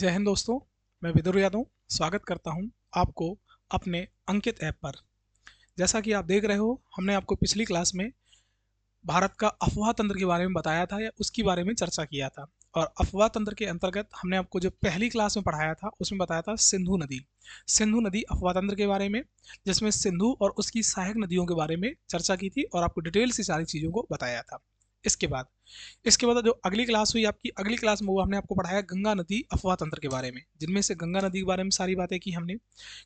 जय हिंद दोस्तों, मैं विदुर यादव स्वागत करता हूं आपको अपने अंकित ऐप पर। जैसा कि आप देख रहे हो, हमने आपको पिछली क्लास में भारत का अफवाह तंत्र के बारे में बताया था या उसके बारे में चर्चा किया था। और अफवाह तंत्र के अंतर्गत हमने आपको जो पहली क्लास में पढ़ाया था उसमें बताया था सिंधु नदी अफवाह तंत्र के बारे में, जिसमें सिंधु और उसकी सहायक नदियों के बारे में चर्चा की थी और आपको डिटेल से सारी चीज़ों को बताया था। इसके बाद इसके बाद जो अगली क्लास हुई आपकी, अगली क्लास में वो हमने आपको पढ़ाया गंगा नदी अफवाह तंत्र के बारे में, जिनमें से गंगा नदी के बारे में सारी बातें की हमने।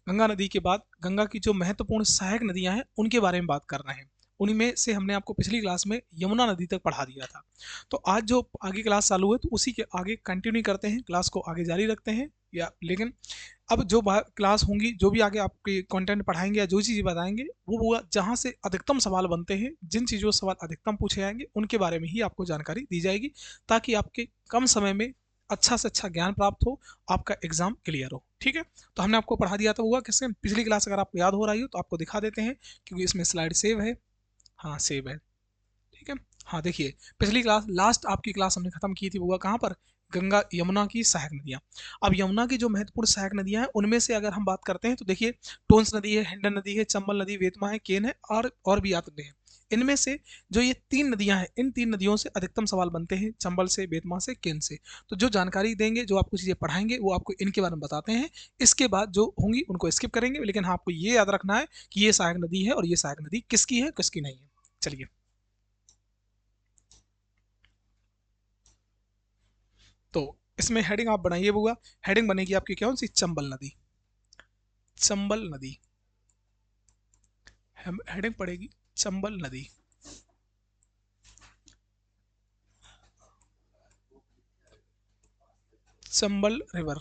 गंगा नदी के बाद गंगा की जो महत्वपूर्ण सहायक नदियां हैं उनके बारे में बात कर रहे हैं। उन्हीं में से हमने आपको पिछली क्लास में यमुना नदी तक पढ़ा दिया था। तो आज जो आगे क्लास चालू है तो उसी के आगे कंटिन्यू करते हैं, क्लास को आगे जारी रखते हैं। या लेकिन अब जो क्लास होंगी, जो भी आगे आपके कंटेंट पढ़ाएंगे या जो चीज़ें बताएंगे, वो जहाँ से अधिकतम सवाल बनते हैं, जिन चीज़ों से सवाल अधिकतम पूछे जाएंगे उनके बारे में ही आपको जानकारी दी जाएगी, ताकि आपके कम समय में अच्छा से अच्छा ज्ञान प्राप्त हो, आपका एग्जाम क्लियर हो। ठीक है, तो हमने आपको पढ़ा दिया था, हुआ किससे पिछली क्लास, अगर आपको याद हो रही हो तो आपको दिखा देते हैं, क्योंकि इसमें स्लाइड सेव है। हाँ, सेव है। ठीक है। हाँ, देखिए, पिछली क्लास, लास्ट आपकी क्लास हमने खत्म की थी, वो कहाँ पर, गंगा यमुना की सहायक नदियाँ। अब यमुना की जो महत्वपूर्ण सहायक नदियाँ हैं उनमें से अगर हम बात करते हैं तो देखिए, टोंस नदी है, हिंडन नदी है, चंबल नदी, वेतमा है, केन है और भी आते हैं। इनमें से जो ये तीन नदियां हैं, इन तीन नदियों से अधिकतम सवाल बनते हैं, चंबल से, बेतमा से, केन से। तो जो जानकारी देंगे, जो आपको चीज़ें पढ़ाएंगे, वो आपको इनके बारे में बताते हैं। इसके बाद जो होंगी उनको स्किप करेंगे, लेकिन हाँ, आपको ये याद रखना है कि ये सहायक नदी है और ये सहायक नदी किसकी है, किसकी नहीं है। चलिए, तो इसमें हेडिंग आप बनाइए बुआ। हेडिंग बनेगी आपकी कौन सी, चंबल नदी। चंबल नदी हेडिंग पड़ेगी, चंबल नदी। चंबल रिवर,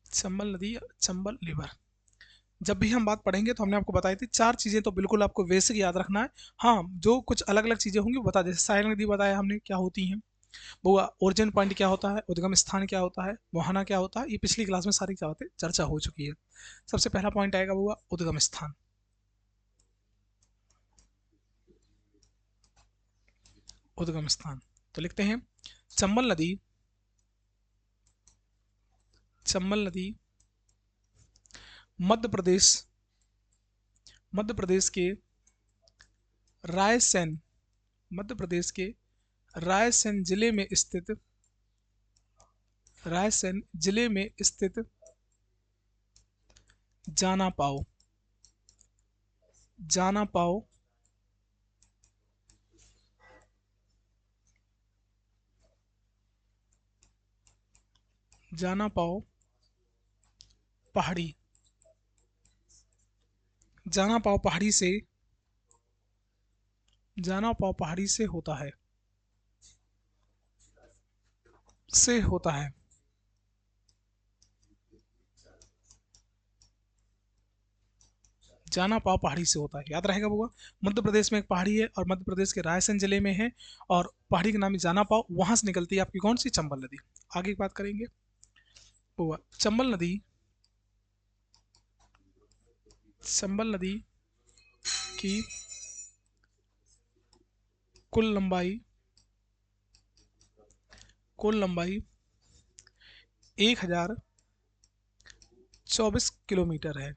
चंबल नदी, चंबल रिवर। जब भी हम बात पढ़ेंगे तो हमने आपको बताई थी चार चीज़ें, तो बिल्कुल आपको बेसिक याद रखना है। हाँ, जो कुछ अलग अलग चीज़ें होंगी वो बता, जैसे सहायक नदी बताया हमने क्या होती हैं, बुआ ओरिजिन पॉइंट क्या होता है, उद्गम स्थान क्या होता है, मुहाना क्या होता है, ये पिछली क्लास में सारी बातें चर्चा हो चुकी है। सबसे पहला पॉइंट आएगा बुआ, उद्गम स्थान। उद्गम स्थान, तो लिखते हैं चंबल नदी, चंबल नदी मध्य प्रदेश, मध्य प्रदेश के रायसेन, मध्य प्रदेश के रायसेन जिले में स्थित, रायसेन जिले में स्थित जाना पाओ, जाना पाओ जाना पाओ पहाड़ी, जाना पाओ पहाड़ी से, जाना पाओ पहाड़ी से होता है, से होता है। जाना पाओ पहाड़ी से होता है, याद रहेगा बुआ। मध्य प्रदेश में एक पहाड़ी है और मध्य प्रदेश के रायसेन जिले में है, और पहाड़ी का नाम है जाना पाओ, वहां से निकलती है आपकी कौन सी, चंबल नदी। आगे की बात करेंगे बुआ। चंबल नदी, चंबल नदी की कुल लंबाई, कुल लंबाई 1024 किलोमीटर है,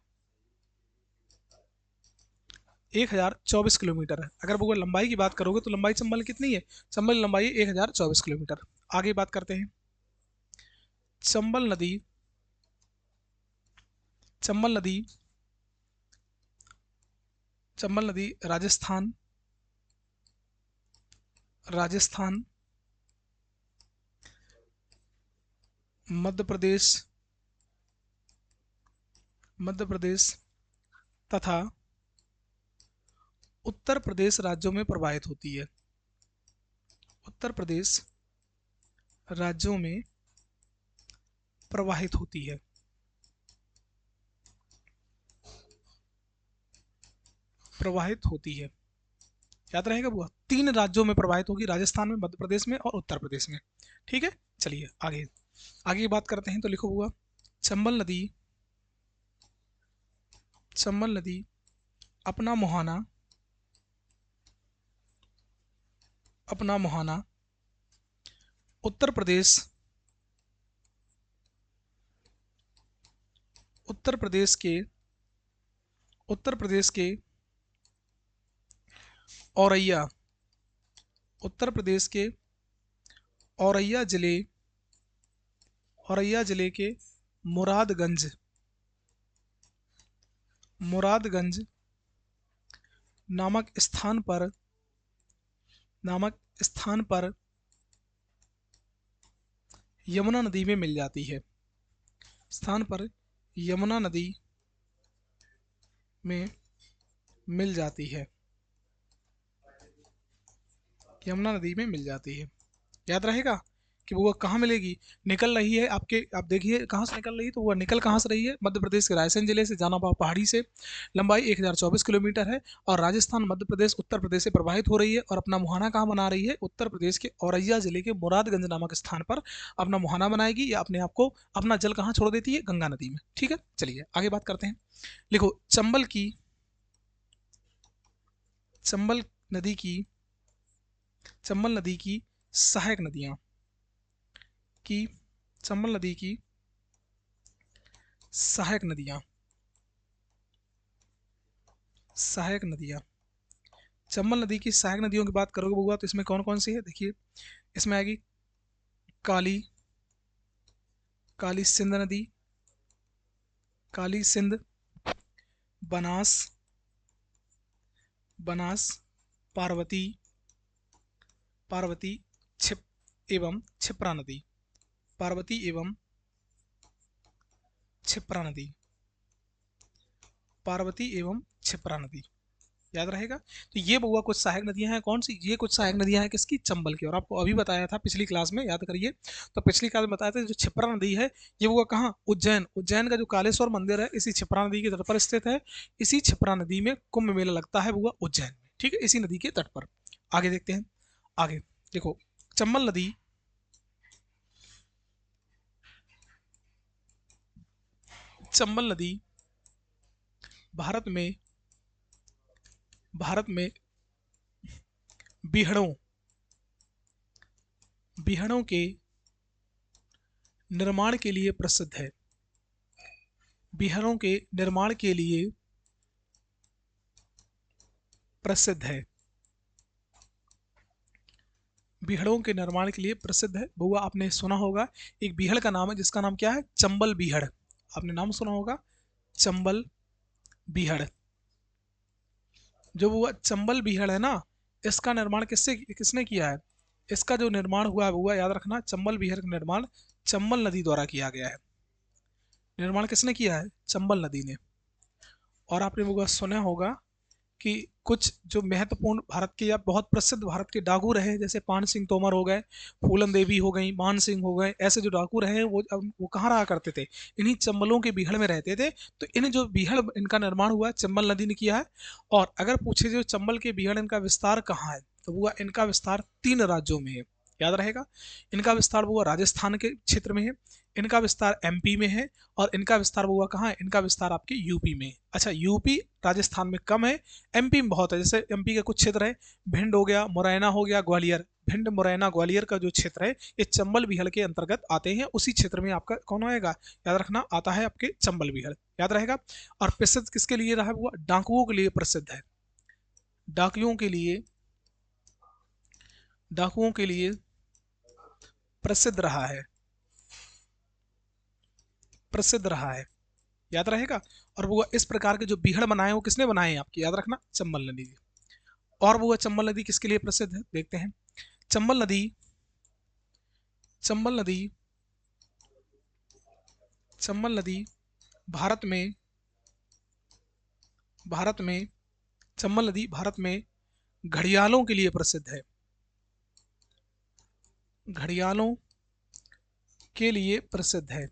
1024 किलोमीटर है। अगर वो लंबाई की बात करोगे तो लंबाई चंबल कितनी है, चंबल लंबाई 1024 किलोमीटर। आगे बात करते हैं चंबल नदी, चंबल नदी, चंबल नदी राजस्थान, राजस्थान, मध्य प्रदेश, मध्य प्रदेश तथा उत्तर प्रदेश राज्यों में प्रवाहित होती है, उत्तर प्रदेश राज्यों में प्रवाहित होती है, प्रवाहित होती है। याद रहेगा बुआ, तीन राज्यों में प्रवाहित होगी, राजस्थान में, मध्य प्रदेश में और उत्तर प्रदेश में। ठीक है, चलिए आगे, आगे की बात करते हैं। तो लिखो बुआ, चंबल नदी, चंबल नदी अपना मुहाना, अपना मुहाना उत्तर प्रदेश उत्तर प्रदेश के उत्तर प्रदेश के औरैया उत्तर प्रदेश के औरैया जिले के मुरादगंज मुरादगंज नामक स्थान पर यमुना नदी में मिल जाती है। स्थान पर यमुना नदी में मिल जाती है। यमुना नदी में मिल जाती है। याद रहेगा कि वो कहाँ मिलेगी, निकल रही है आपके, आप देखिए कहाँ से निकल रही है, तो वो निकल कहाँ से रही है, मध्य प्रदेश के रायसेन जिले से, जानाबाव पहाड़ी से, लंबाई 1024 किलोमीटर है और राजस्थान, मध्य प्रदेश, उत्तर प्रदेश से प्रवाहित हो रही है और अपना मुहाना कहाँ बना रही है, उत्तर प्रदेश के औरैया जिले के मुरादगंज नामक स्थान पर अपना मुहाना बनाएगी या अपने आप को अपना जल कहाँ छोड़ देती है, गंगा नदी में। ठीक है, चलिए आगे बात करते हैं। लिखो, चंबल नदी की सहायक नदियां चंबल नदी की सहायक नदियां चंबल नदी की सहायक नदियों की बात करोगे बउआ तो इसमें कौन कौन सी है, देखिए इसमें आएगी काली सिंध नदी, काली सिंध, बनास, पार्वती एवं क्षिप्रा नदी, पार्वती एवं क्षिप्रा नदी। याद रहेगा। तो ये बउआ कुछ सहायक नदियां हैं, कौन सी, ये कुछ सहायक नदियां हैं किसकी, चंबल की। और आपको अभी बताया था पिछली क्लास में, याद करिए, तो पिछली क्लास में बताया था जो क्षिप्रा नदी है ये बउआ कहाँ, उज्जैन का जो कालेश्वर मंदिर है इसी क्षिप्रा नदी के तट पर स्थित है। इसी क्षिप्रा नदी में कुंभ मेला लगता है बउआ उज्जैन में। ठीक है, इसी नदी के तट पर। आगे देखते हैं। आगे देखो, चंबल नदी भारत में बीहड़ों के निर्माण के लिए प्रसिद्ध है। बीहड़ों के निर्माण के लिए प्रसिद्ध है। बीहड़ों के निर्माण के लिए प्रसिद्ध है। बउआ आपने सुना होगा एक बीहड़ का नाम है जिसका नाम क्या है, चंबल बीहड़। आपने नाम सुना होगा चंबल बीहड़। जो वो चंबल बीहड़ है ना, इसका निर्माण किसने किया है, इसका जो निर्माण हुआ है बउआ याद रखना, चंबल बीहड़ का निर्माण चंबल नदी द्वारा किया गया है। निर्माण किसने किया है, चंबल नदी ने। और आपने बउआ सुना होगा कि कुछ जो महत्वपूर्ण भारत के या बहुत प्रसिद्ध भारत के डाकू रहे, जैसे पान सिंह तोमर हो गए, फूलन देवी हो गई, मान सिंह हो गए, ऐसे जो डाकू रहे वो कहाँ रहा करते थे, इन्हीं चंबलों के बीहड़ में रहते थे। तो इन जो बीहड़ इनका निर्माण हुआ है चंबल नदी ने किया है। और अगर पूछे जो चंबल के बीहड़ इनका विस्तार कहाँ है, तो वो इनका विस्तार 3 राज्यों में है। याद रहेगा, इनका विस्तार वो राजस्थान के क्षेत्र में है, इनका विस्तार एमपी में है और इनका विस्तार हुआ कहाँ है, इनका विस्तार आपके यूपी में। अच्छा, यूपी राजस्थान में कम है, एमपी में बहुत है। जैसे एमपी के कुछ क्षेत्र है, भिंड हो गया, मुरैना हो गया, ग्वालियर, भिंड मुरैना ग्वालियर का जो क्षेत्र है ये चंबल बीहड़ के अंतर्गत आते हैं। उसी क्षेत्र में आपका कौन आएगा, याद रखना, आता है आपके चंबल बीहड़। याद रहेगा। और प्रसिद्ध किसके लिए रहा है, वो डाकुओं के लिए प्रसिद्ध है। डाकुओं के लिए प्रसिद्ध रहा है। याद रहेगा। और वो इस प्रकार के जो बीहड़ बनाए वो किसने बनाए हैं आपकी, याद रखना, चंबल नदी। और वो चंबल नदी किसके लिए प्रसिद्ध है, देखते हैं। चंबल नदी भारत में घड़ियालों के लिए प्रसिद्ध है। घड़ियालों के लिए प्रसिद्ध है।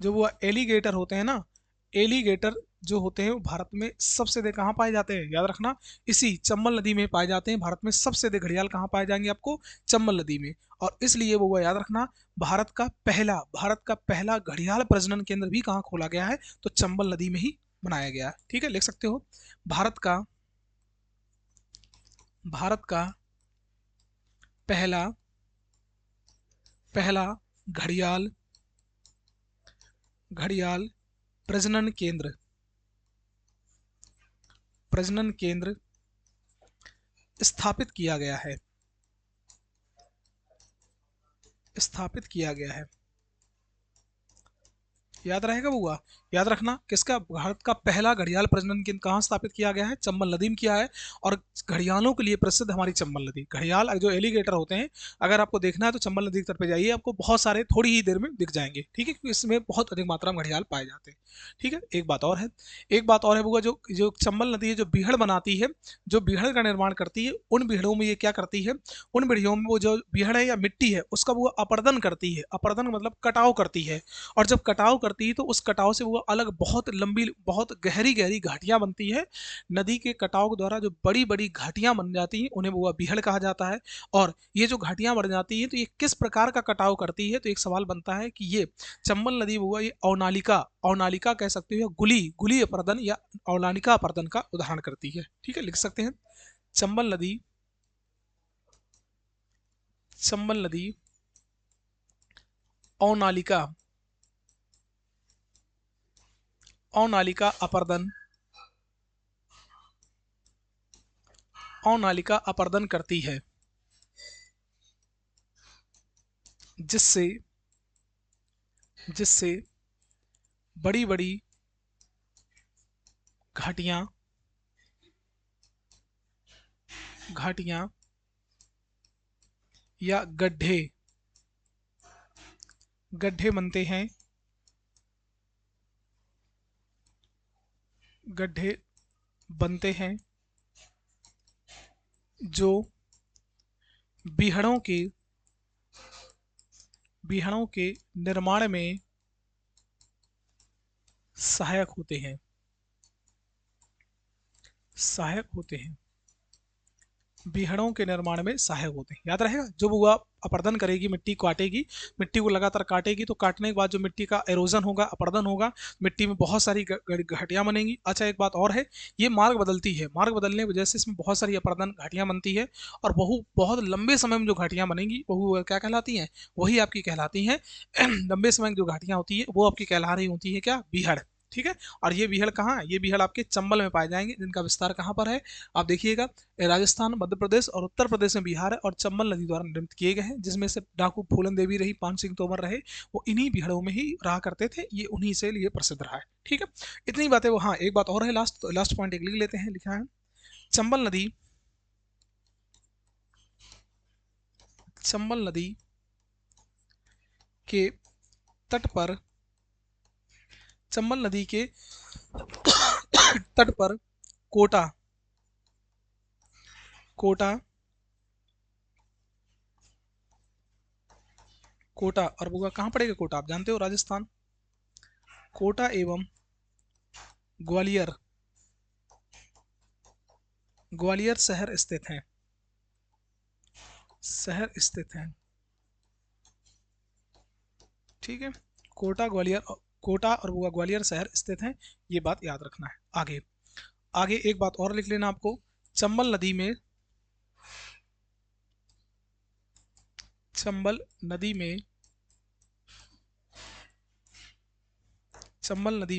जो वो एलिगेटर होते हैं ना, एलिगेटर जो होते हैं वो भारत में सबसे अधिक कहाँ पाए जाते हैं, याद रखना, इसी चंबल नदी में पाए जाते हैं। भारत में सबसे अधिक घड़ियाल कहाँ पाए जाएंगे आपको, चंबल नदी में। और इसलिए वो याद रखना, भारत का पहला घड़ियाल प्रजनन केंद्र भी कहाँ खोला गया है, तो चंबल नदी में ही बनाया गया है। ठीक है, लिख सकते हो, भारत का पहला पहला घड़ियाल घड़ियाल प्रजनन केंद्र स्थापित किया गया है याद रहेगा बुआ, याद रखना किसका, भारत का पहला घड़ियाल प्रजनन केंद्र कहाँ स्थापित किया गया है, चंबल नदी में किया है। और घड़ियालों के लिए प्रसिद्ध हमारी चंबल नदी, घड़ियाल जो एलिगेटर होते हैं, अगर आपको देखना है तो चंबल नदी की तरफ जाइए, आपको बहुत सारे थोड़ी ही देर में दिख जाएंगे, ठीक है, क्योंकि इसमें बहुत अधिक मात्रा में घड़ियाल पाए जाते हैं। ठीक है, एक बात और है बुआ, जो जो चंबल नदी है जो बीहड़ बनाती है, जो बीहड़ का निर्माण करती है, उन बीहड़ों में ये क्या करती है, उन बीहड़ों में वो जो बीहड़ है या मिट्टी है उसका वो अपर्दन करती है, अपर्दन मतलब कटाव करती है। और जब कटाव करती है तो उस कटाव से वो अलग बहुत लंबी बहुत गहरी गहरी घाटियां बनती है। नदी के कटाव के द्वारा जो बड़ी बड़ी घाटियां बन जाती हैं उन्हें वो बीहड़ कहा जाता है। और ये जो घाटियां बन जाती हैं तो ये किस प्रकार का कटाव करती है, तो एक सवाल बनता है कि ये चंबल नदी हुआ ये अवनालिका कह सकते हो, गुली गुली अपर्दन या अवनालिका अपर्दन का उदाहरण करती है। ठीक है, लिख सकते हैं चंबल नदी अवनालिका अपर्दन करती है, जिससे बड़ी बड़ी घाटियां या गड्ढे बनते हैं, जो बीहड़ों के निर्माण में सहायक होते हैं बीहड़ों के निर्माण में सहायक होते हैं। याद रहेगा, जो बुआ अपर्दन करेगी, मिट्टी काटेगी, मिट्टी को लगातार काटेगी, तो काटने के बाद जो मिट्टी का एरोजन होगा, अपर्दन होगा, मिट्टी में बहुत सारी घाटियां बनेंगी। अच्छा, एक बात और है, ये मार्ग बदलती है, मार्ग बदलने की वजह से इसमें बहुत सारी अपर्दन घाटियां बनती है, और बहुत लंबे समय में जो घाटियां बनेंगी वो क्या कहलाती हैं, वही आपकी कहलाती हैं लंबे समय में जो घाटियां होती है वो आपकी कहला रही होती है क्या, बीहड़। ठीक है, और ये बीहड़ कहाँ, ये बीहड़ आपके चंबल में पाए जाएंगे, जिनका विस्तार कहाँ पर है, आप देखिएगा, राजस्थान, मध्य प्रदेश और उत्तर प्रदेश में बिहार है, और चंबल नदी द्वारा निर्मित किए गए हैं, जिसमें से डाकू फूलन देवी रही, पान सिंह तोमर रहे, वो इन्हीं बीहड़ों में ही रहा करते थे, ये उन्हीं से लिए प्रसिद्ध रहा है। ठीक है, इतनी बातें वो, हाँ एक बात और है, लास्ट पॉइंट एक लिख लेते हैं, लिखा है चंबल नदी के तट पर चंबल नदी के तट पर कोटा और बुआ कहाँ पड़ेगा कोटा, आप जानते हो, राजस्थान। कोटा एवं ग्वालियर शहर स्थित हैं। ठीक है, कोटा और बुआ ग्वालियर शहर स्थित हैं, ये बात याद रखना है। आगे एक बात और लिख लेना आपको, चंबल नदी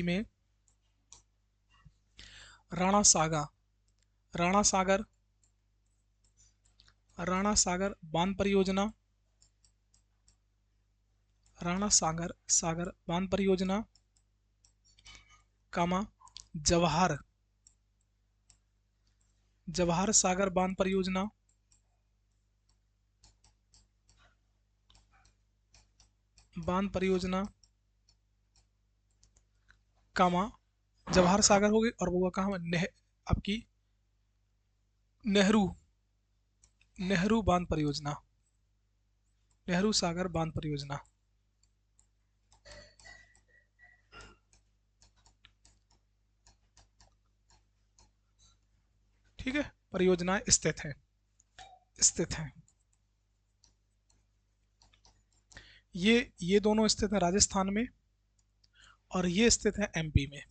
में राणा सागर बांध परियोजना कामा जवाहर सागर बांध परियोजना कामा जवाहर सागर होगी, और वो कहाँ आपकी नेहरू बांध परियोजना, नेहरू सागर बांध परियोजना। ठीक है, परियोजनाएं स्थित है। ये दोनों स्थित है राजस्थान में, और ये स्थित है एमपी में।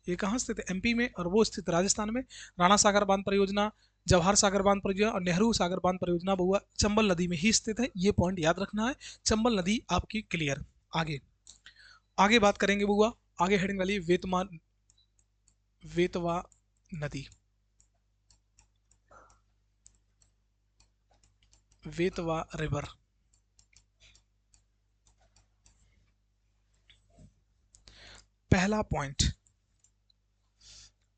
ये कहाँ स्थित है, एमपी में, और वो स्थित राजस्थान में। राणा सागर बांध परियोजना जवाहर सागर बांध परियोजना और नेहरू सागर बांध परियोजना बुआ चंबल नदी में ही स्थित है। ये पॉइंट याद रखना है। चंबल नदी आपकी क्लियर। आगे आगे बात करेंगे बुआ, आगे हेडिंग वाली वेतवा नदी। वेतवा रिवर। पहला पॉइंट,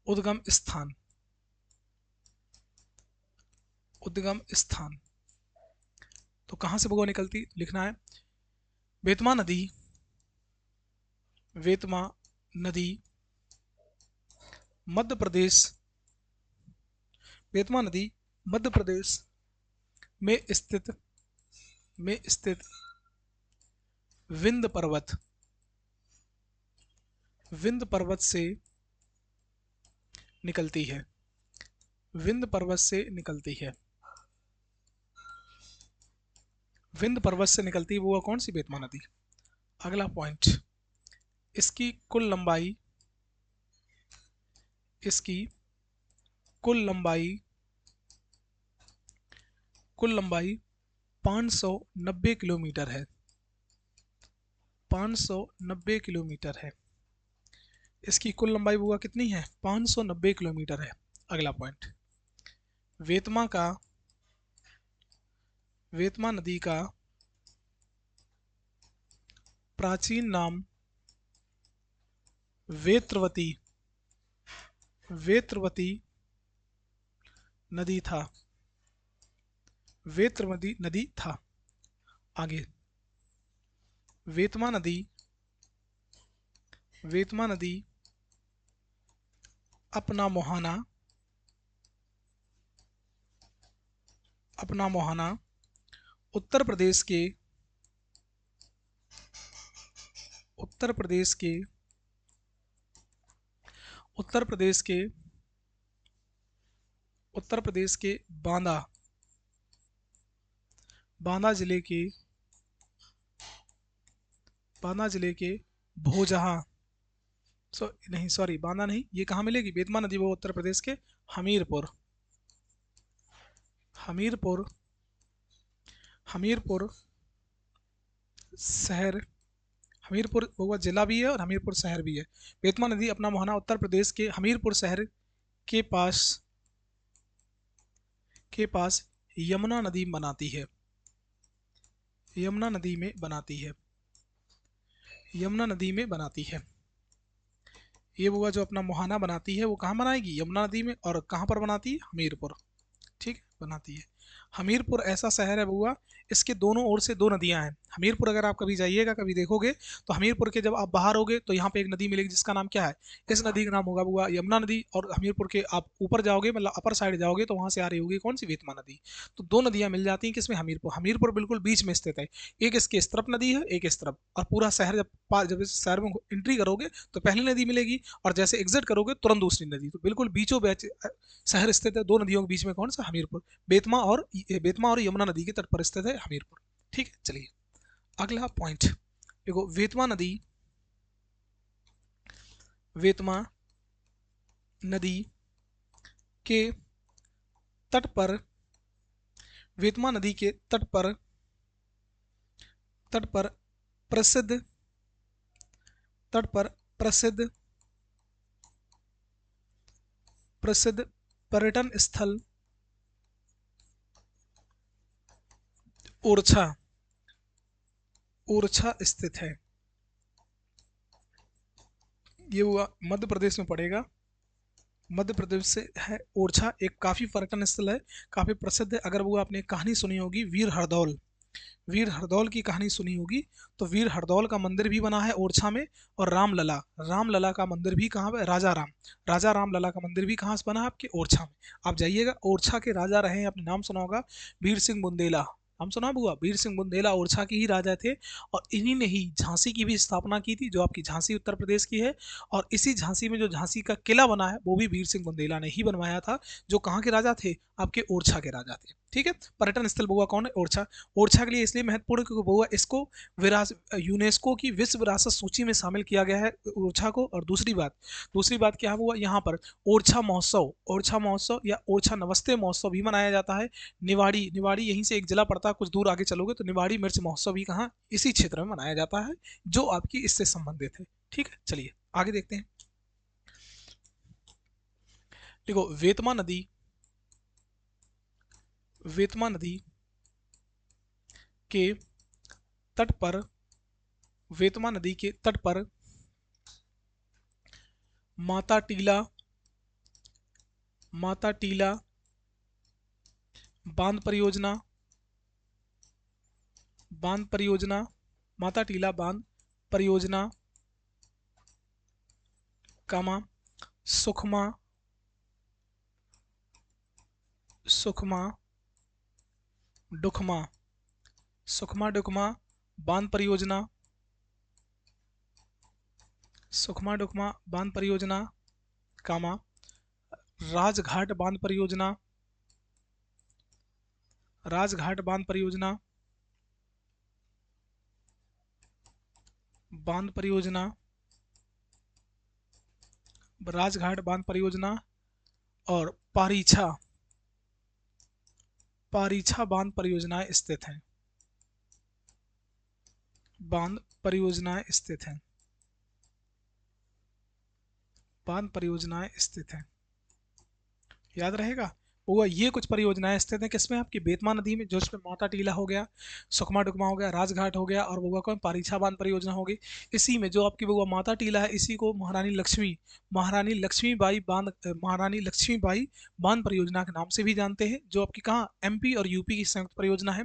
उद्गम स्थान। उद्गम स्थान तो कहां से बुआ निकलती, लिखना है वेतवा नदी। वेतवा नदी मध्य प्रदेश, वेतवा नदी मध्य प्रदेश में स्थित विंध्य पर्वत से निकलती है। विंध्य पर्वत से निकलती है। विंध्य पर्वत से निकलती है वो कौन सी, वेतवा नदी। अगला पॉइंट, इसकी कुल लंबाई, इसकी कुल लंबाई 590 किलोमीटर है। 590 किलोमीटर है। इसकी कुल लंबाई बुआ कितनी है, 590 किलोमीटर है। अगला पॉइंट, वेतवा नदी का प्राचीन नाम वेत्रवती नदी था। वेत्रवती नदी था। आगे, वेतवा नदी अपना मोहाना उत्तर प्रदेश के बांदा जिले के भोजहा, बांदा नहीं, ये कहाँ मिलेगी वेतवा नदी, वो उत्तर प्रदेश के हमीरपुर शहर। हमीरपुर वो जिला भी है और हमीरपुर शहर भी है। वेतवा नदी अपना मोहना उत्तर प्रदेश के हमीरपुर शहर के पास यमुना नदी बनाती है। यमुना नदी में बनाती है। ये बुआ जो अपना मोहाना बनाती है वो कहाँ बनाएगी, यमुना नदी में। और कहाँ पर बनाती है, हमीरपुर। ठीक है, बनाती है। हमीरपुर ऐसा शहर है बुआ, इसके दोनों ओर से 2 नदियां हैं। हमीरपुर अगर आप कभी जाइएगा, कभी देखोगे तो हमीरपुर के जब आप बाहर होगे तो यहाँ पे एक नदी मिलेगी जिसका नाम क्या है, इस नदी का नाम होगा बुआ यमुना नदी। और हमीरपुर के आप ऊपर जाओगे, मतलब अपर साइड जाओगे तो वहां से आ रही होगी कौन सी, वेतवा नदी। तो 2 नदियां मिल जाती हैं किसमें, हमीरपुर बिल्कुल बीच में स्थित है। एक इसके इस तरफ नदी है, एक इस तरफ। और पूरा शहर जब इस शहर में एंट्री करोगे तो पहली नदी मिलेगी, और जैसे एग्जिट करोगे तुरंत दूसरी नदी। तो बिल्कुल बीचों बीच शहर स्थित है, 2 नदियों के बीच में कौन सा, हमीरपुर। बेतमा और यमुना नदी के तट पर स्थित है हमीरपुर। ठीक है, चलिए अगला पॉइंट देखो, वेतवा नदी के तट पर, वेतवा नदी के तट पर प्रसिद्ध पर्यटन स्थल ओरछा स्थित है। ये हुआ मध्य प्रदेश में पड़ेगा, मध्य प्रदेश से है ओरछा। एक काफ़ी पर्यटन स्थल है, काफ़ी प्रसिद्ध है। अगर वो आपने कहानी सुनी होगी वीर हरदौल की कहानी सुनी होगी, तो वीर हरदौल का मंदिर भी बना है ओरछा में। और रामलला का मंदिर भी कहाँ पे, राजा रामलला का मंदिर भी कहाँ से बना है, आपके ओरछा में। आप जाइएगा, ओरछा के राजा रहे हैं, आपने नाम सुना होगा वीर सिंह बुंदेला। हम सुना बुआ, वीर सिंह बुंदेला ओरछा के ही राजा थे। और इन्हीं ने ही झांसी की भी स्थापना की थी, जो आपकी झांसी उत्तर प्रदेश की है। और इसी झांसी में जो झांसी का किला बना है वो भी वीर सिंह बुंदेला ने ही बनवाया था, जो कहाँ के राजा थे, आपके ओरछा के राजा थे। ठीक है। पर्यटन स्थल बउआ कौन है? ओरछा। ओरछा के लिए इसलिए महत्वपूर्ण क्योंकि बउआ इसको यूनेस्को की विश्व विरासत सूची में शामिल किया गया है ओरछा को। और दूसरी बात क्या है बउआ, यहाँ पर ओरछा महोत्सव या ओरछा नमस्ते महोत्सव भी मनाया जाता है। निवाड़ी यहीं से एक जिला पड़ता है, कुछ दूर आगे चलोगे तो निवाड़ी मिर्च महोत्सव भी कहाँ, इसी क्षेत्र में मनाया जाता है, जो आपकी इससे संबंधित है। ठीक है, चलिए आगे देखते हैं। देखो वेतमा नदी के तट पर वेतमा नदी के तट पर माता टीला बांध परियोजना माता टीला बांध परियोजना कामा सुखमा डुकमा बांध परियोजना कामा राजघाट बांध परियोजना और पारीछा बांध परियोजनाएं स्थित हैं। याद रहेगा वो ये कुछ परियोजनाएं स्थित हैं किसमें? आपकी बेतमा नदी में, जो इसमें माता टीला हो गया, सुकमा डुकमा हो गया, राजघाट हो गया, और बउआ कौन, पारीछा बांध परियोजना होगी। इसी में जो आपकी बउआ माता टीला है, इसी को महारानी लक्ष्मीबाई बांध परियोजना के नाम से भी जानते हैं, जो आपकी कहाँ, एमपी और यूपी की संयुक्त परियोजना है।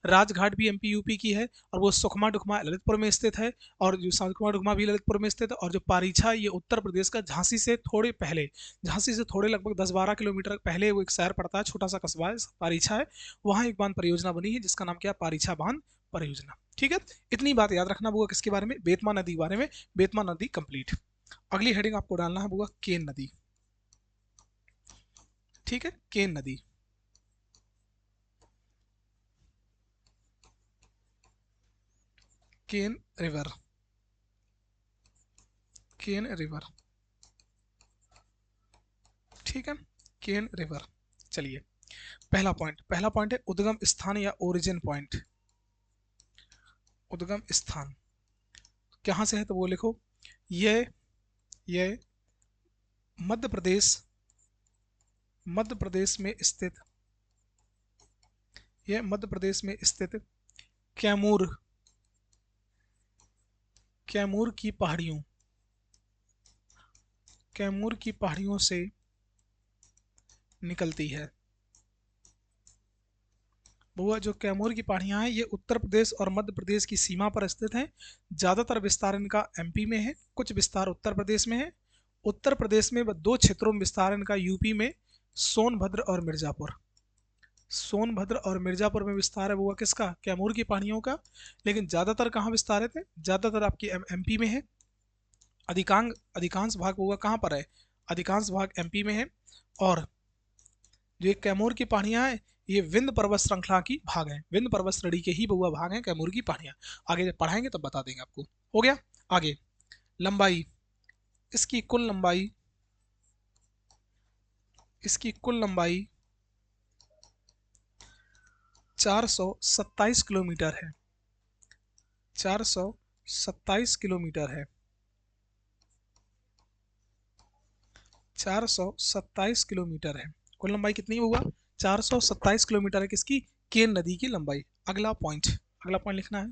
राजघाट भी एमपी यूपी की है, और वो सुकमा डुकमा ललितपुर में स्थित है, और जो सुकमा डुकमा भी ललितपुर में स्थित है। और जो पारीछा, ये उत्तर प्रदेश का झांसी से थोड़े लगभग 10-12 किलोमीटर पहले वो एक शहर पड़ता है, छोटा सा कस्बा है, पारीछा है, वहाँ एक बांध परियोजना बनी है जिसका नाम क्या है, पारीछा बांध परियोजना। ठीक है, इतनी बात याद रखना बुआ, किसके बारे में, बेतमा नदी के बारे में। बेतमा नदी कंप्लीट। अगली हेडिंग आपको डालना है बुआ, केन नदी। ठीक है, केन नदी, केन रिवर, ठीक है, केन रिवर। चलिए, पहला पॉइंट है उद्गम स्थान या ओरिजिन पॉइंट। उद्गम स्थान कहाँ से है तो वो लिखो, ये मध्य प्रदेश में स्थित कैमूर की पहाड़ियों से निकलती है। बुआ, जो कैमूर की पहाड़ियां हैं, ये उत्तर प्रदेश और मध्य प्रदेश की सीमा पर स्थित हैं। ज़्यादातर विस्तार इनका एमपी में है, कुछ विस्तार उत्तर प्रदेश में है। उत्तर प्रदेश में 2 क्षेत्रों में विस्तार इनका, यूपी में सोनभद्र और मिर्जापुर में विस्तार है बुआ किसका, कैमूर की पहाड़ियों का। लेकिन ज़्यादातर कहाँ विस्तारित है, ज़्यादातर आपकी एमपी में है। अधिकांश भाग बुआ कहाँ पर है, अधिकांश भाग एमपी में है। और जो ये कैमूर की पहाड़ियां हैं, ये विंध्य पर्वत श्रृंखला की भाग हैं, विंध्य पर्वत श्रेणी के ही बहुआ भाग हैं कैमूर की पहाड़ियां। आगे जब पढ़ाएंगे तब बता देंगे आपको। हो गया। आगे लंबाई, इसकी कुल लंबाई 427 किलोमीटर है। 427 किलोमीटर है। 427 किलोमीटर है कुल लंबाई। कितनी हुआ, 427 किलोमीटर है किसकी, केन नदी की लंबाई। अगला पॉइंट लिखना है,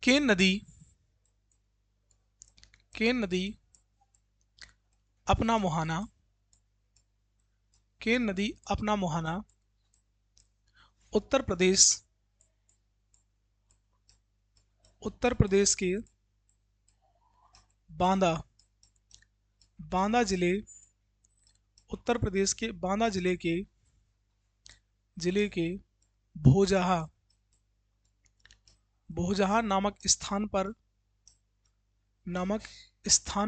केन नदी अपना मुहाना उत्तर प्रदेश के बांदा जिले के भोजहा नामक स्थान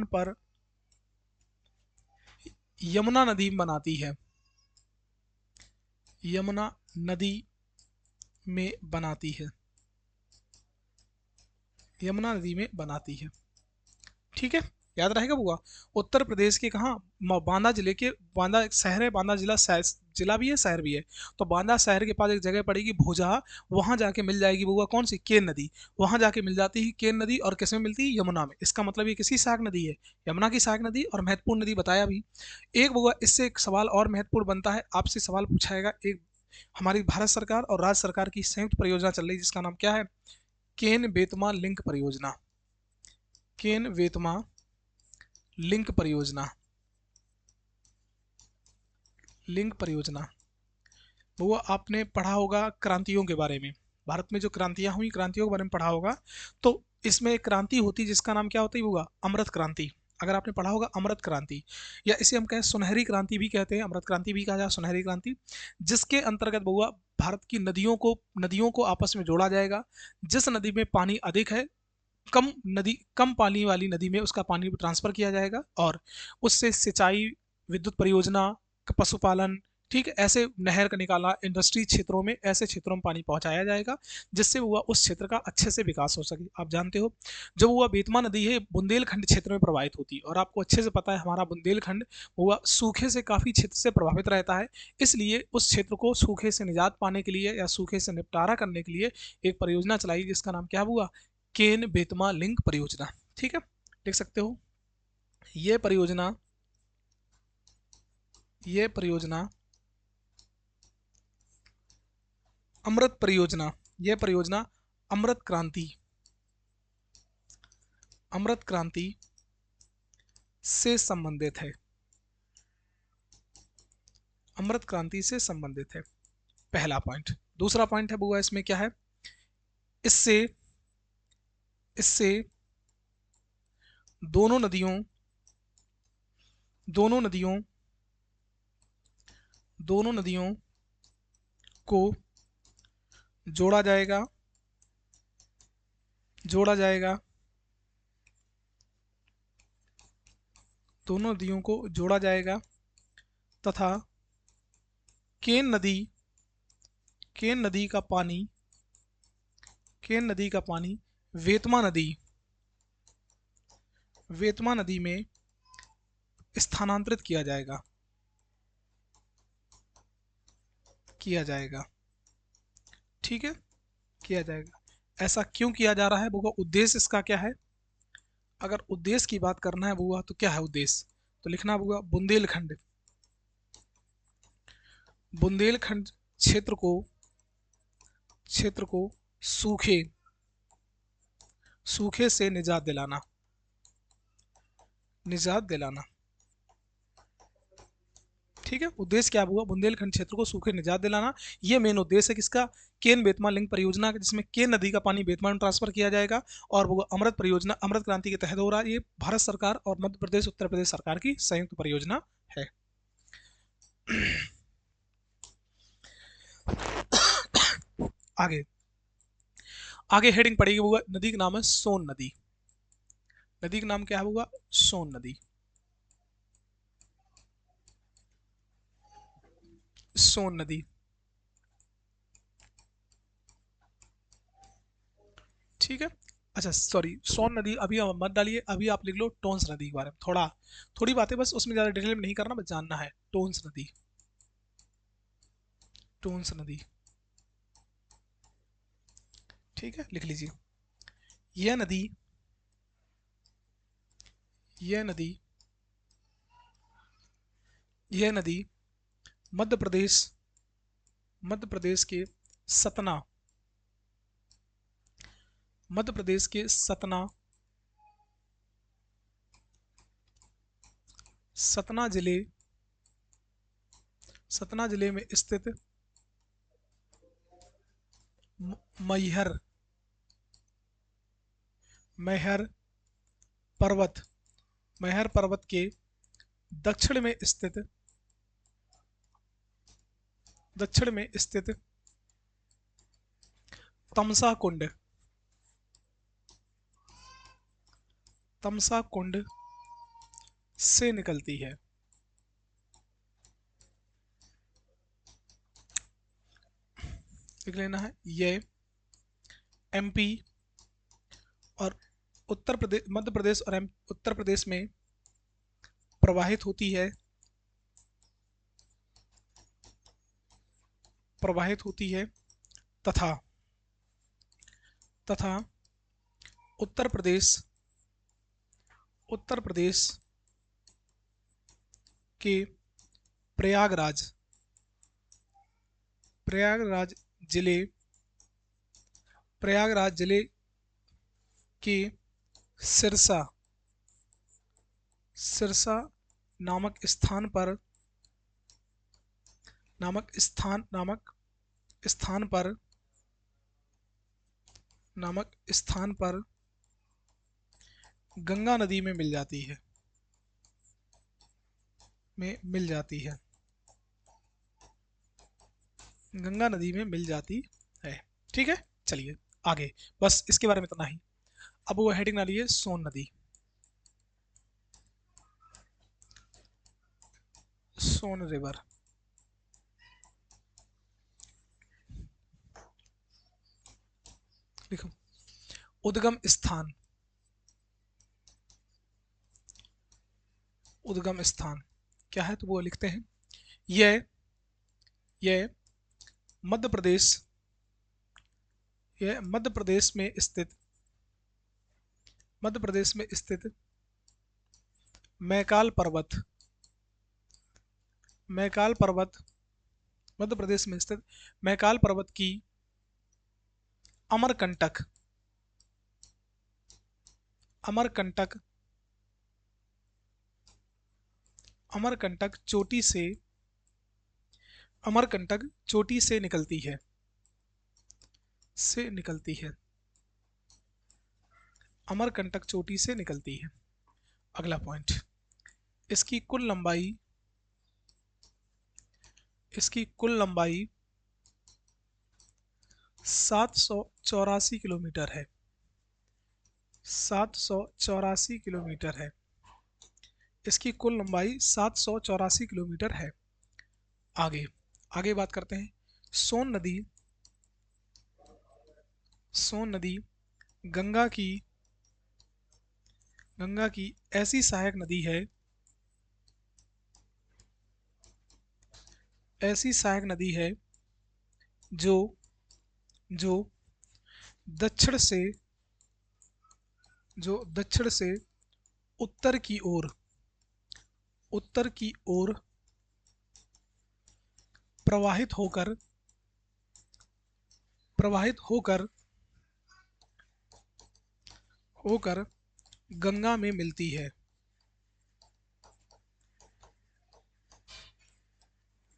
पर यमुना नदी बनाती है। यमुना नदी में बनाती है, यमुना नदी में बनाती है। ठीक है, याद रहेगा बुआ। उत्तर प्रदेश के कहाँ, बांदा जिले के, बांदा एक शहर है, बांदा जिला जिला भी है, शहर भी है। तो बांदा शहर के पास एक जगह पड़ेगी भोजहा, वहां जाके मिल जाएगी बुआ कौन सी, केन नदी। वहां जाके मिल जाती है केन नदी, और किसमें मिलती है, यमुना में। इसका मतलब ये किसी सहायक नदी है, यमुना की सहायक नदी, और महत्वपूर्ण नदी बताया भी। एक बुआ इससे एक सवाल और महत्वपूर्ण बनता है, आपसे सवाल पूछाएगा। एक हमारी भारत सरकार और राज्य सरकार की संयुक्त परियोजना चल रही है, जिसका नाम क्या है, केन बेतमा लिंक परियोजना। केन बेतमा लिंक परियोजना, लिंक परियोजना। वो आपने पढ़ा होगा क्रांतियों के बारे में, भारत में जो क्रांतियां हुई, क्रांतियों के बारे में पढ़ा होगा। तो इसमें एक क्रांति होती है जिसका नाम क्या होता है होगा, अमृत क्रांति। अगर आपने पढ़ा होगा अमृत क्रांति, या इसे हम कहें सुनहरी क्रांति भी कहते हैं, अमृत क्रांति भी कहा जाए, सुनहरी क्रांति। जिसके अंतर्गत बहुआ भारत की नदियों को आपस में जोड़ा जाएगा। जिस नदी में पानी अधिक है, कम पानी वाली नदी में उसका पानी ट्रांसफर किया जाएगा, और उससे सिंचाई, विद्युत परियोजना, पशुपालन, ठीक है, ऐसे नहर का निकाला, इंडस्ट्री क्षेत्रों में, ऐसे क्षेत्रों में पानी पहुंचाया जाएगा, जिससे हुआ उस क्षेत्र का अच्छे से विकास हो सके। आप जानते हो जब हुआ बेतमा नदी है बुंदेलखंड क्षेत्र में प्रवाहित होती है, और आपको अच्छे से पता है हमारा बुंदेलखंड हुआ सूखे से काफी क्षेत्र से प्रभावित रहता है। इसलिए उस क्षेत्र को सूखे से निजात पाने के लिए या सूखे से निपटारा करने के लिए एक परियोजना चलाई, जिसका नाम क्या हुआ, केन बेतमा लिंक परियोजना। ठीक है, लिख सकते हो। ये परियोजना, ये परियोजना अमृत परियोजना, ये परियोजना अमृत क्रांति, अमृत क्रांति से संबंधित है, अमृत क्रांति से संबंधित है, पहला पॉइंट। दूसरा पॉइंट है बुआ, इसमें क्या है, इससे इससे दोनों नदियों दोनों नदियों दोनों नदियों को जोड़ा जाएगा, जोड़ा जाएगा, दोनों नदियों को जोड़ा जाएगा, तथा केन नदी केन नदी का पानी केन नदी का पानी वेतमा नदी में स्थानांतरित किया जाएगा। ठीक है, किया जाएगा। ऐसा क्यों किया जा रहा है बुआ, उद्देश्य इसका क्या है। अगर उद्देश्य की बात करना है बुआ तो क्या है उद्देश्य, तो लिखना बुआ, बुंदेलखंड क्षेत्र को सूखे सूखे से निजात दिलाना। ठीक है, उद्देश्य क्या हुआ, बुंदेलखंड क्षेत्र को सूखे निजात दिलाना। ये मेन उद्देश्य है किसका, केन बेतमा लिंक परियोजना का, जिसमें केन नदी का पानी बेतमा में ट्रांसफर किया जाएगा, और वो अमृत परियोजना अमृत क्रांति के तहत हो रहा है। ये भारत सरकार और मध्य प्रदेश उत्तर प्रदेश सरकार की संयुक्त परियोजना है। आगे आगे हेडिंग पड़ेगी वो, नदी का नाम है सोन नदी। नदी का नाम क्या है होगा, सोन नदी, सोन नदी। ठीक है, अच्छा सॉरी, सोन नदी अभी आप मत डालिए, अभी आप लिख लो टोंस नदी के बारे में, थोड़ी बातें बस, उसमें ज़्यादा डिटेल में नहीं करना, बस जानना है। टोंस नदी, टोंस नदी। ठीक है, लिख लीजिए। यह नदी यह नदी यह नदी मध्य प्रदेश मध्य प्रदेश के सतना मध्य प्रदेश के सतना जिले सतना जिले में स्थित मैहर मैहर पर्वत मैहर पर्वत के दक्षिण में स्थित तमसा कुंड तमसा कुंड से निकलती है। लिख लेना है। ये एमपी और उत्तर प्रदेश, मध्य प्रदेश और उत्तर प्रदेश में प्रवाहित होती है, प्रवाहित होती है तथा तथा उत्तर प्रदेश, उत्तर प्रदेश के प्रयागराज, प्रयागराज जिले, प्रयागराज जिले के सिरसा, सिरसा नामक स्थान पर, नामक स्थान, नामक स्थान पर, नामक स्थान पर गंगा नदी में मिल जाती है, में मिल जाती है, गंगा नदी में मिल जाती है। ठीक है, चलिए आगे, बस इसके बारे में इतना ही। अब वो हेडिंग डालिए है सोन नदी, सोन रिवर। लिखो उद्गम स्थान, उद्गम स्थान क्या है तो वो लिखते हैं। यह मध्य प्रदेश, यह मध्य प्रदेश में स्थित, मध्य प्रदेश में स्थित मैकाल पर्वत, मैकाल पर्वत, मध्य प्रदेश में स्थित मैकाल पर्वत की अमरकंटक, अमरकंटक, अमरकंटक चोटी से, अमरकंटक चोटी से निकलती है, से निकलती है, अमरकंटक चोटी से निकलती है। अगला पॉइंट, इसकी कुल लंबाई, इसकी कुल लंबाई 784 किलोमीटर है, 784 किलोमीटर है, इसकी कुल लंबाई 784 किलोमीटर है। आगे, आगे बात करते हैं। सोन नदी, सोन नदी गंगा की, गंगा की ऐसी सहायक नदी है, ऐसी सहायक नदी है जो, जो दक्षिण से, जो दक्षिण से उत्तर की ओर, उत्तर की ओर प्रवाहित होकर, प्रवाहित होकर, होकर गंगा में मिलती है,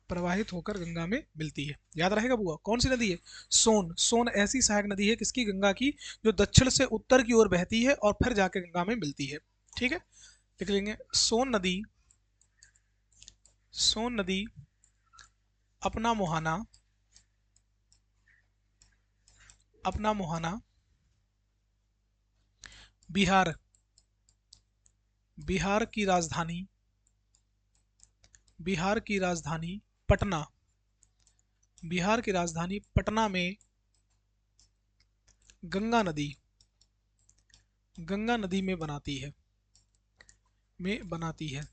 प्रवाहित होकर गंगा में मिलती है। याद रहेगा बुआ, कौन सी नदी है? सोन। सोन ऐसी सहायक नदी है किसकी? गंगा की, जो दक्षिण से उत्तर की ओर बहती है और फिर जाके गंगा में मिलती है। ठीक है, लिख लेंगे सोन नदी, सोन नदी अपना मुहाना, अपना मुहाना बिहार, बिहार की राजधानी, बिहार की राजधानी पटना, बिहार की राजधानी पटना में गंगा नदी, गंगा नदी में बनाती है, में बनाती है,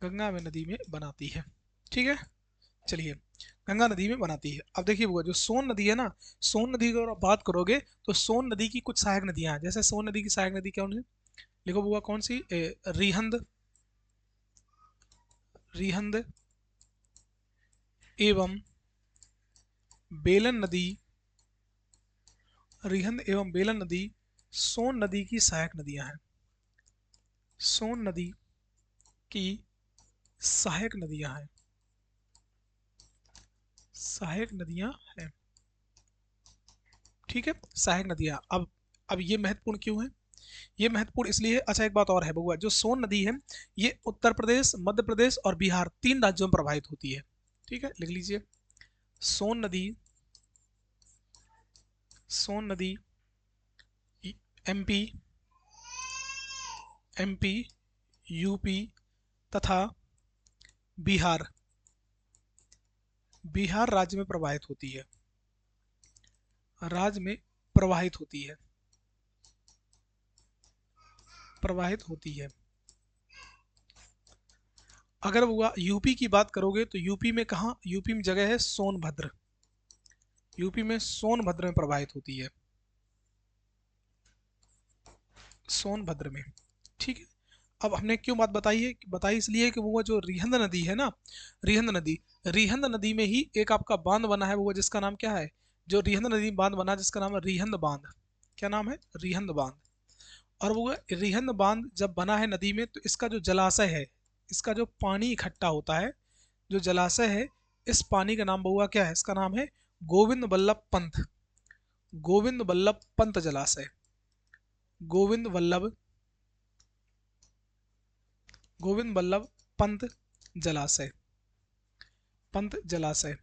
गंगा में नदी में बनाती है। ठीक है, चलिए, गंगा नदी में बनाती है। अब देखिए बुआ, जो सोन नदी है ना, सोन नदी की अगर आप बात करोगे तो सोन नदी की कुछ सहायक नदियां हैं। जैसे सोन नदी की सहायक नदी कौन है? लिखो बुआ, कौन सी? रिहंद, रिहंद एवं बेलन नदी, रिहंद एवं बेलन नदी सोन नदी की सहायक नदियां हैं, सोन नदी की सहायक नदियां हैं, सहायक नदियां हैं। ठीक है, सहायक नदियां। अब ये महत्वपूर्ण क्यों है? ये महत्वपूर्ण इसलिए है, अच्छा एक बात और है बउआ, जो सोन नदी है ये उत्तर प्रदेश, मध्य प्रदेश और बिहार तीन राज्यों में प्रवाहित होती है। ठीक है, लिख लीजिए सोन नदी, सोन नदी एमपी, एमपी, यूपी तथा बिहार, बिहार राज्य में प्रवाहित होती है, राज्य में प्रवाहित होती है, प्रवाहित होती है। अगर हुआ यूपी की बात करोगे तो यूपी में कहाँ, यूपी में जगह है सोनभद्र, यूपी में सोनभद्र में प्रवाहित होती है, सोनभद्र में। ठीक है। अब हमने क्यों बात बताई है, बताई इसलिए कि वो जो रिहंद नदी है ना, रिहंद नदी, रिहंद नदी में ही एक आपका बांध बना है, वो जिसका नाम क्या है, जो रिहंद नदी में बांध बना जिसका नाम है रिहंद बांध। क्या नाम है, रिहंद बांध। और वो रिहंद बांध जब बना है नदी में, तो इसका जो जलाशय है, इसका जो पानी इकट्ठा होता है, जो जलाशय है, इस पानी का नाम बउआ क्या है, इसका नाम है गोविंद बल्लभ पंत, गोविंद बल्लभ पंत जलाशय, गोविंद वल्लभ, गोविंद बल्लभ पंत जलाशय, पंत जलाशय।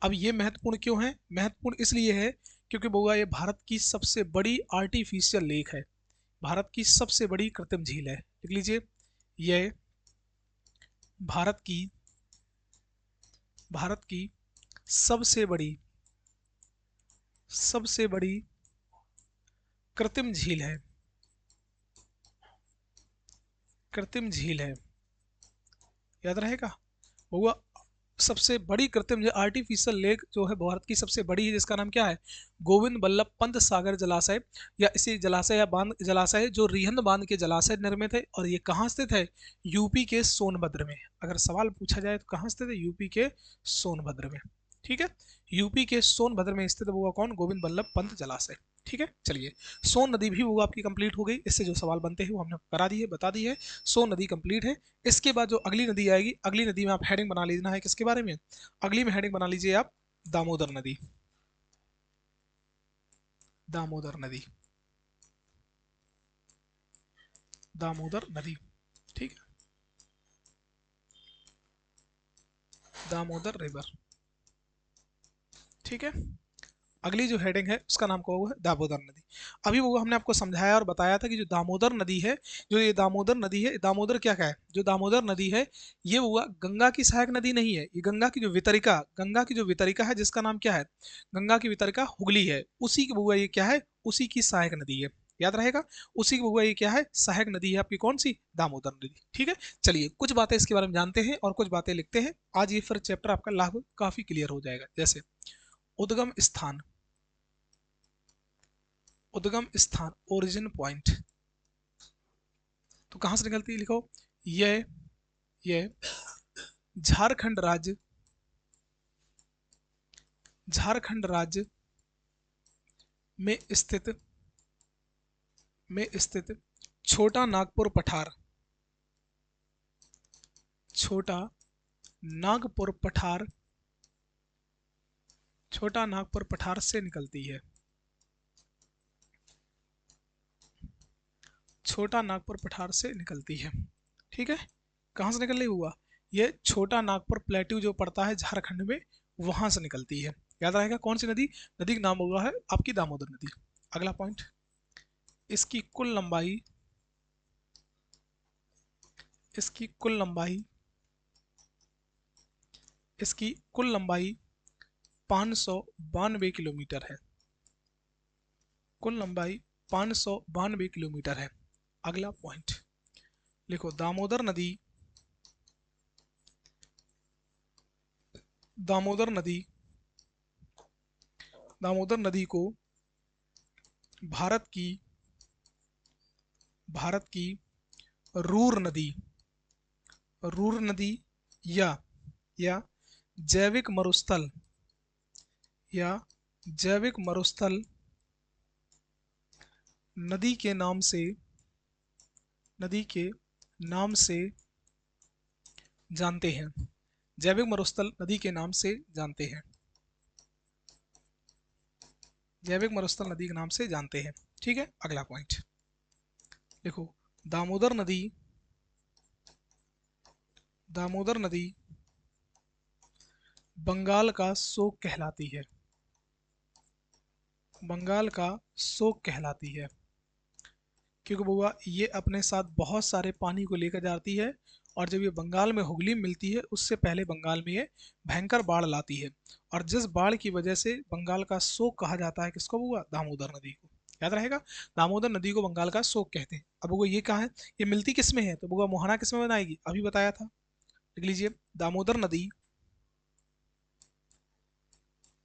अब ये महत्वपूर्ण क्यों है, महत्वपूर्ण इसलिए है क्योंकि बउआ ये भारत की सबसे बड़ी आर्टिफिशियल लेक है, भारत की सबसे बड़ी कृत्रिम झील है। लिख लीजिए, यह भारत की, भारत की सबसे बड़ी, सबसे बड़ी कृत्रिम झील है, कृत्रिम झील है, याद रहेगा बउआ। सबसे बड़ी कृत्रिम आर्टिफिशियल लेक जो है भारत की सबसे बड़ी है, जिसका नाम क्या है, गोविंद बल्लभ पंत सागर जलाशय, या इसी जलाशय या बांध जलाशय जो रिहंद बांध के जलाशय निर्मित है। और ये कहाँ स्थित है, यूपी के सोनभद्र में। अगर सवाल पूछा जाए तो कहाँ स्थित है, यूपी के सोनभद्र में। ठीक है, यूपी के सोनभद्र में स्थित वो कौन, गोविंद बल्लभ पंत जलाशय। ठीक है, चलिए सोन नदी भी वो आपकी कंप्लीट हो गई, इससे जो सवाल बनते हैं वो हमने करा दी है, बता दी है। सोन नदी कंप्लीट है। इसके बाद जो अगली नदी आएगी, अगली नदी में आप हेडिंग बना लेना है किसके बारे में, अगली में हेडिंग बना लीजिए आप दामोदर नदी, दामोदर नदी, दामोदर नदी। ठीक है, दामोदर रिवर। ठीक है, अगली जो हेडिंग है उसका नाम क्या हुआ है, दामोदर नदी। अभी वो हमने आपको समझाया और बताया था कि जो दामोदर नदी है, जो ये दामोदर नदी है, दामोदर क्या क्या है, जो दामोदर नदी है ये हुआ गंगा की सहायक नदी नहीं है, ये गंगा की जो वितरिका, गंगा की जो वितरिका है जिसका नाम क्या है, गंगा की वितरिका हुगली है, उसी की हुआ ये क्या है, उसी की सहायक नदी है, याद रहेगा। उसी की हुआ ये क्या है, सहायक नदी है आपकी कौन सी, दामोदर नदी। ठीक है, चलिए कुछ बातें इसके बारे में जानते हैं और कुछ बातें लिखते हैं। आज ये फिर चैप्टर आपका लगभग काफी क्लियर हो जाएगा। जैसे उद्गम स्थान, उद्गम स्थान, ओरिजिन पॉइंट, तो कहां से निकलती है, लिखो, ये झारखंड राज्य, झारखंड राज्य में स्थित, में स्थित छोटा नागपुर पठार, छोटा नागपुर पठार, छोटा नागपुर पठार से निकलती है, छोटा नागपुर पठार से निकलती है। ठीक है, कहाँ से निकल रही हुआ, ये छोटा नागपुर प्लेट्यू जो पड़ता है झारखंड में, वहां से निकलती है। याद रहेगा कौन सी नदी, नदी का नाम हुआ है आपकी दामोदर नदी। अगला पॉइंट, इसकी कुल लंबाई, इसकी कुल लंबाई, इसकी कुल लंबाई 592 किलोमीटर है, कुल लंबाई 592 किलोमीटर है। अगला पॉइंट लिखो, दामोदर नदी, दामोदर नदी, दामोदर नदी को भारत की, भारत की रूर नदी, रूर नदी या या जैविक मरुस्थल, या जैविक मरुस्थल नदी के नाम से, नदी के नाम से जानते हैं, जैविक मरुस्थल नदी के नाम से जानते हैं, जैविक मरुस्थल नदी के नाम से जानते हैं। ठीक है, अगला पॉइंट देखो, दामोदर नदी, दामोदर नदी बंगाल का शोक कहलाती है, बंगाल का शोक कहलाती है, क्योंकि बुआ ये अपने साथ बहुत सारे पानी को लेकर जाती है और जब ये बंगाल में हुगली मिलती है उससे पहले बंगाल में ये भयंकर बाढ़ लाती है। और जिस बाढ़ की वजह से बंगाल का शोक कहा जाता है किसको हुआ? दामोदर नदी को। याद रहेगा, दामोदर नदी को बंगाल का शोक कहते हैं। अब वो ये कहाँ है, ये मिलती किस में है? तो वो मोहना किस में बनाएगी? अभी बताया था, लिख लीजिए। दामोदर नदी,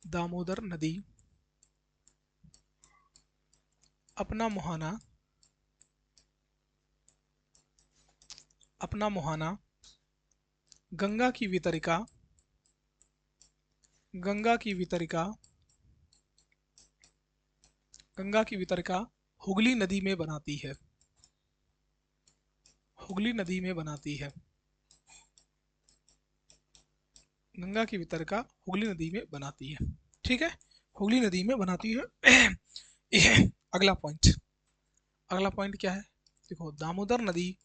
दामोदर नदी अपना मुहाना, अपना मुहाना गंगा की वितरिका, गंगा की वितरिका, गंगा की वितरिका हुगली नदी में बनाती है, हुगली नदी में बनाती है। गंगा की वितरिका हुगली नदी में बनाती है। ठीक है, हुगली नदी में बनाती है। ये अगला पॉइंट, अगला पॉइंट क्या है? देखो, दामोदर नदी,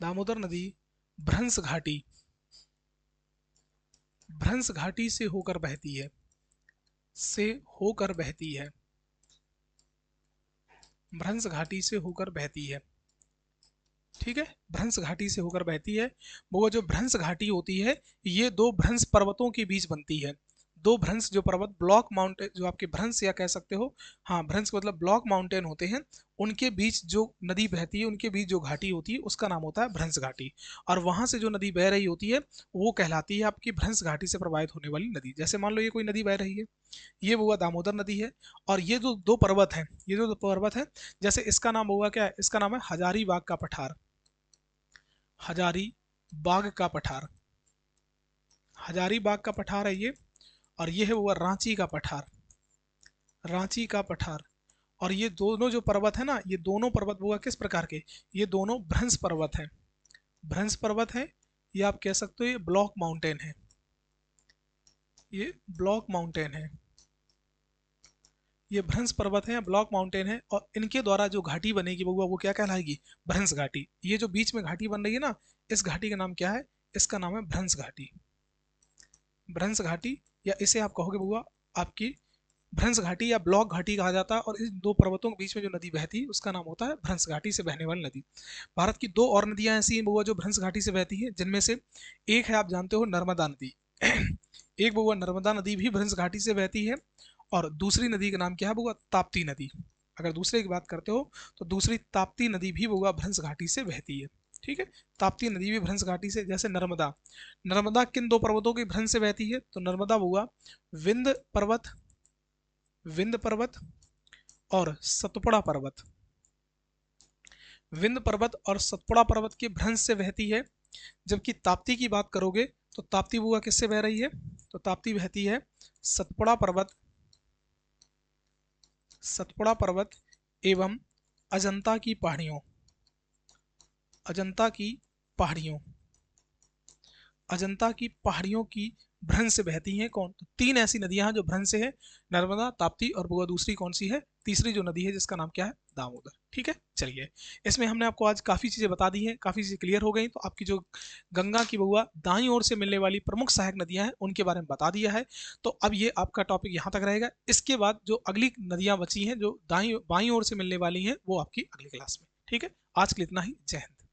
दामोदर नदी भ्रंश घाटी, भ्रंश घाटी से होकर बहती है, से होकर बहती है, भ्रंश घाटी से होकर बहती है। ठीक है, भ्रंश घाटी से होकर बहती है। वो जो भ्रंश घाटी होती है ये दो भ्रंश पर्वतों के बीच बनती है। दो भ्रंश जो पर्वत, ब्लॉक माउंटेन, जो आपके भ्रंश या कह सकते हो, हाँ भ्रंश मतलब ब्लॉक माउंटेन होते हैं, उनके बीच जो नदी बहती है, उनके बीच जो घाटी होती है उसका नाम होता है भ्रंश घाटी। और वहां से जो नदी बह रही होती है वो कहलाती है आपकी भ्रंश घाटी से प्रभावित होने वाली नदी। जैसे मान लो ये कोई नदी बह रही है, ये हुआ दामोदर नदी है, और ये जो दो पर्वत हैं, ये जो दो पर्वत है, जैसे इसका नाम होगा क्या है? इसका नाम है हजारीबाग का पठार, हजारी बाग का पठार, हजारीबाग का पठार है ये। और ये है वो रांची का पठार, रांची का पठार। और ये दोनों जो पर्वत है ना, ये दोनों पर्वत वो किस प्रकार के? ये दोनों भ्रंश पर्वत हैं, भ्रंश पर्वत है। ये आप कह सकते हो ये ब्लॉक माउंटेन है, ये ब्लॉक माउंटेन है, ये भ्रंश पर्वत है, ब्लॉक माउंटेन है। और इनके द्वारा जो घाटी बनेगी वो क्या कहलाएगी? भ्रंश घाटी। ये जो बीच में घाटी बन रही है ना, इस घाटी का नाम क्या है? इसका नाम है भ्रंश घाटी, भ्रंश घाटी। या इसे आप कहोगे बउआ आपकी भ्रंश घाटी या ब्लॉक घाटी कहा जाता है। और इन दो पर्वतों के बीच में जो नदी बहती है उसका नाम होता है भ्रंश घाटी से बहने वाली नदी। भारत की दो और नदियां ऐसी हैं बउआ जो भ्रंश घाटी से बहती हैं, जिनमें से एक है, आप जानते हो, नर्मदा नदी। एक बउआ नर्मदा नदी भी भ्रंश घाटी से बहती है, और दूसरी नदी का नाम क्या है बउआ? ताप्ती नदी। अगर दूसरे की बात करते हो तो दूसरी ताप्ती नदी भी बउआ भ्रंश घाटी से बहती है। ठीक है, ताप्ती नदी भी भ्रंश घाटी से। जैसे नर्मदा, नर्मदा किन दो पर्वतों की भ्रंश से बहती है? तो नर्मदा बउआ विंध्य पर्वत, विंध्य पर्वत और सतपुड़ा पर्वत, विंध्य पर्वत और सतपुड़ा पर्वत के भ्रंश से बहती है। जबकि ताप्ती की बात करोगे तो ताप्ती बुआ किससे बह रही है? तो ताप्ती बहती है सतपुड़ा पर्वत, सतपुड़ा पर्वत एवं अजंता की पहाड़ियों, अजंता की पहाड़ियों, अजंता की पहाड़ियों की भ्रंश से बहती हैं। कौन? तो तीन ऐसी नदियां हैं जो भ्रंश से है, नर्मदा, ताप्ती और बुआ दूसरी कौन सी है? तीसरी जो नदी है जिसका नाम क्या है? दामोदर। ठीक है, चलिए, इसमें हमने आपको आज काफ़ी चीज़ें बता दी हैं, काफ़ी चीज़ें क्लियर हो गई। तो आपकी जो गंगा की बउआ दाईं ओर से मिलने वाली प्रमुख सहायक नदियां हैं उनके बारे में बता दिया है। तो अब ये आपका टॉपिक यहाँ तक रहेगा। इसके बाद जो अगली नदियाँ बची हैं जो दाईं बाईं ओर से मिलने वाली हैं वो आपकी अगली क्लास में। ठीक है, आज के लिए इतना ही। जय हिंद।